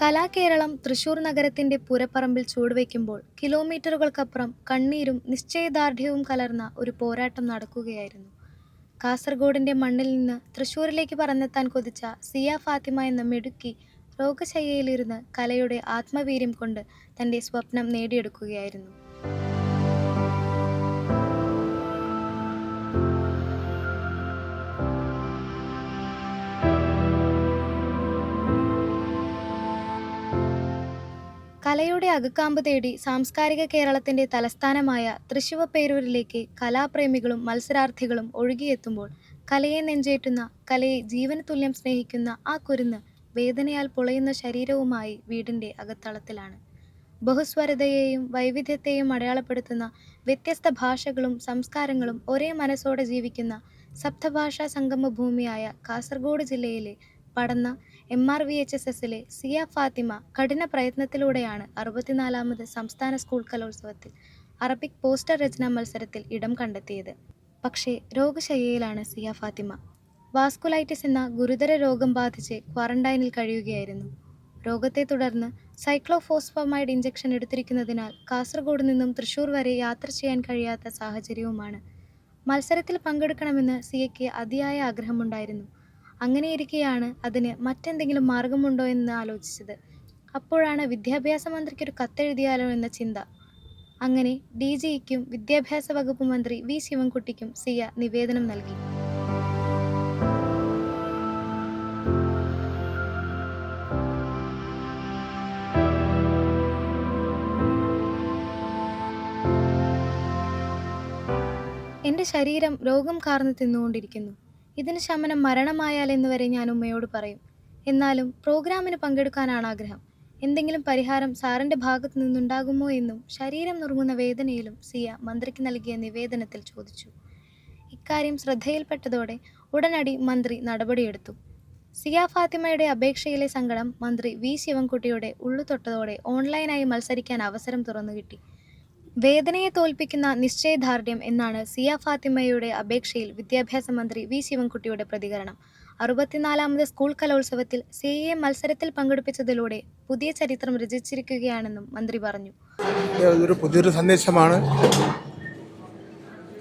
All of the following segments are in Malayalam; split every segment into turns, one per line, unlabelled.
കലാകേരളം തൃശൂർ നഗരത്തിന്റെ പുരപ്പറമ്പിൽ ചുവടുവയ്ക്കുമ്പോൾ കിലോമീറ്ററുകൾക്കപ്പുറം കണ്ണീരും നിശ്ചയദാർഢ്യവും കലർന്ന ഒരു പോരാട്ടം നടക്കുകയായിരുന്നു. കാസർഗോഡിന്റെ മണ്ണിൽ നിന്ന് തൃശൂരിലേക്ക് പറന്നെത്താൻ കൊതിച്ച സിയ ഫാത്തിമ എന്ന മിടുക്കി രോഗശയ്യയിലിരുന്ന് കലയുടെ ആത്മവീര്യം കൊണ്ട് തന്റെ സ്വപ്നം നേടിയെടുക്കുകയായിരുന്നു. കലയുടെ അകക്കാമ്പ് തേടി സാംസ്കാരിക കേരളത്തിന്റെ തലസ്ഥാനമായ തൃശ്ശിവപേരൂരിലേക്ക് കലാപ്രേമികളും മത്സരാർത്ഥികളും ഒഴുകിയെത്തുമ്പോൾ കലയെ നെഞ്ചേറ്റുന്ന, കലയെ ജീവന് തുല്യം സ്നേഹിക്കുന്ന ആ കുരുന്ന് വേദനയാൽ പൊളയുന്ന ശരീരവുമായി വീടിന്റെ അകത്തളത്തിലാണ്. ബഹുസ്വരതയെയും വൈവിധ്യത്തെയും അടയാളപ്പെടുത്തുന്ന വ്യത്യസ്ത ഭാഷകളും സംസ്കാരങ്ങളും ഒരേ മനസ്സോടെ ജീവിക്കുന്ന സപ്തഭാഷാ സംഗമഭൂമിയായ കാസർഗോഡ് ജില്ലയിലെ പടന്ന MRVHSSലെ സിയ ഫാത്തിമ കഠിന പ്രയത്നത്തിലൂടെയാണ് 64ാമത് സംസ്ഥാന സ്കൂൾ കലോത്സവത്തിൽ അറബിക് പോസ്റ്റർ രചനാ മത്സരത്തിൽ ഇടം കണ്ടെത്തിയത്. പക്ഷേ രോഗശയ്യയിലാണ് സിയ ഫാത്തിമ. വാസ്കുലൈറ്റിസ് എന്ന ഗുരുതര രോഗം ബാധിച്ച് ക്വാറന്റൈനിൽ കഴിയുകയായിരുന്നു. രോഗത്തെ തുടർന്ന് സൈക്ലോഫോസ്ഫമൈഡ് ഇഞ്ചക്ഷൻ എടുത്തിരിക്കുന്നതിനാൽ കാസർഗോഡ് നിന്നും തൃശൂർ വരെ യാത്ര ചെയ്യാൻ കഴിയാത്ത സാഹചര്യവുമാണ്. മത്സരത്തിൽ പങ്കെടുക്കണമെന്ന് സിയയ്ക്ക് അതിയായ ആഗ്രഹമുണ്ടായിരുന്നു. അങ്ങനെയിരിക്കെയാണ് അതിന് മറ്റെന്തെങ്കിലും മാർഗമുണ്ടോ എന്ന് ആലോചിച്ചത്. അപ്പോഴാണ് വിദ്യാഭ്യാസ മന്ത്രിക്കൊരു കത്തെഴുതിയാലോ എന്ന ചിന്ത. അങ്ങനെ DGക്കും വിദ്യാഭ്യാസ വകുപ്പ് മന്ത്രി V ശിവൻകുട്ടിക്കും സിയ നിവേദനം നൽകി. എൻ്റെ ശരീരം രോഗം കാർന്നു തിന്നുകൊണ്ടിരിക്കുന്നു. ഇതിന് ശമനം മരണമായാൽ എന്നുവരെ ഞാൻ ഉമ്മയോട് പറയും. എന്നാലും പ്രോഗ്രാമിന് പങ്കെടുക്കാനാണ് ആഗ്രഹം. എന്തെങ്കിലും പരിഹാരം സാറിൻ്റെ ഭാഗത്തു നിന്നുണ്ടാകുമോ എന്നും ശരീരം നുറുങ്ങുന്ന വേദനയിലും സിയ മന്ത്രിക്ക് നൽകിയ നിവേദനത്തിൽ ചോദിച്ചു. ഇക്കാര്യം ശ്രദ്ധയിൽപ്പെട്ടതോടെ ഉടനടി മന്ത്രി നടപടിയെടുത്തു. സിയ ഫാത്തിമയുടെ അപേക്ഷയിലെ സങ്കടം മന്ത്രി V ശിവൻകുട്ടിയുടെ ഉള്ളുതൊട്ടതോടെ ഓൺലൈനായി മത്സരിക്കാൻ അവസരം തുറന്നുകിട്ടി. വേദനയെ തോൽപ്പിക്കുന്ന നിശ്ചയദാർഢ്യം എന്നാണ് സിയ ഫാത്തിമയുടെ അപേക്ഷയിൽ വിദ്യാഭ്യാസ മന്ത്രി V ശിവൻകുട്ടിയുടെ പ്രതികരണം. 64ാമത് സ്കൂൾ കലോത്സവത്തിൽ സിയയെ മത്സരത്തിൽ പങ്കെടുപ്പിച്ചതിലൂടെ പുതിയ ചരിത്രം രചിച്ചിരിക്കുകയാണെന്നും മന്ത്രി പറഞ്ഞു.
ഇതൊരു പുതിയൊരു സന്ദേശമാണ്.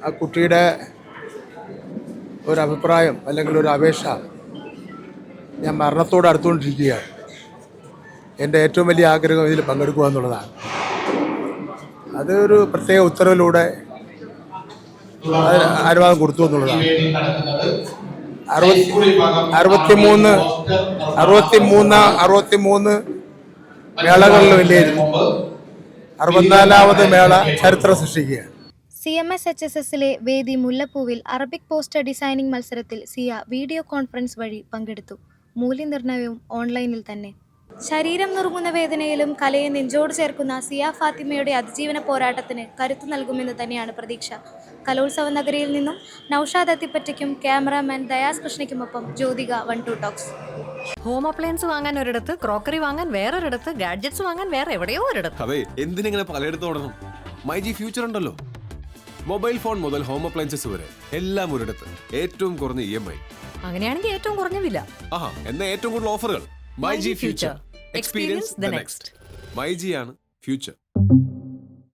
ആ കുട്ടിയുടെ ഒരു അഭിപ്രായം അല്ലെങ്കിൽ ഒരു അപേക്ഷ ഞാൻ മരണത്തോട് അടുത്തുകൊണ്ടിരിക്കുകയാണ്. എൻ്റെ ഏറ്റവും വലിയ ആഗ്രഹം ഇതിൽ പങ്കെടുക്കുക എന്നുള്ളതാണ്. അതൊരു പ്രത്യേക ഉത്തരവിലൂടെ അനുവാദം കൊടുത്തു എന്നുള്ളതാണ്. 63 മേളകളിൽ വിലയിരുന്നു. 64ാമത് മേള ചരിത്രം സൃഷ്ടിക്കുകയാണ്.
CMSHSSലെ വേദി മുല്ലപ്പൂവിൽ അറബിക് പോസ്റ്റർ ഡിസൈനിങ് മത്സരത്തിൽ സിയ വീഡിയോ കോൺഫറൻസ് വഴി പങ്കെടുത്തു. മൂല്യനിർണ്ണയവും ഓൺലൈനിൽ തന്നെ. ശരീരം നുറുങ്ങുന്ന വേദനയിലും കലയെ നെഞ്ചോട് ചേർക്കുന്ന സിയ ഫാത്തിമയുടെ അതിജീവന പോരാട്ടത്തിന് കരുത്തു നൽകുമെന്ന് തന്നെയാണ് പ്രതീക്ഷ. കലോത്സവ നഗരിയിൽ നിന്നും നൌഷാദ് അത്തിപ്പറ്റയ്ക്കും ക്യാമറാമാൻ ദയാസ് കൃഷ്ണയ്ക്കുമൊപ്പം ജ്യോതിക 1-2 ടോക്സ്.
ഹോം അപ്ലയൻസ് വാങ്ങാൻ ഒരിടത്ത്, ക്രോക്കറി വാങ്ങാൻ വേറൊരിടത്ത്, ഗാഡ്ജറ്റ്സ് വാങ്ങാൻ വേറെ എവിടെയോ ഒരിടത്ത്.
അതെ, എന്തിനെങ്ങനെ പലയിടത്ത് ഓടണം? MyG ഫ്യൂച്ചർ ഉണ്ടല്ലോ. മൊബൈൽ ഫോൺ മുതൽ ഹോം അപ്ലയൻസസ് വരെ എല്ലാം ഒരിടത്ത്. ഏറ്റവും കുറഞ്ഞ EMI.
അങ്ങനെയാണെങ്കിൽ ഏറ്റവും കുറഞ്ഞ വില.
എന്നാ ഏറ്റവും കൂടുതൽ ഓഫറുകൾ. MyG future. Experience the next. MyG ആണ് ഫ്യൂച്ചർ.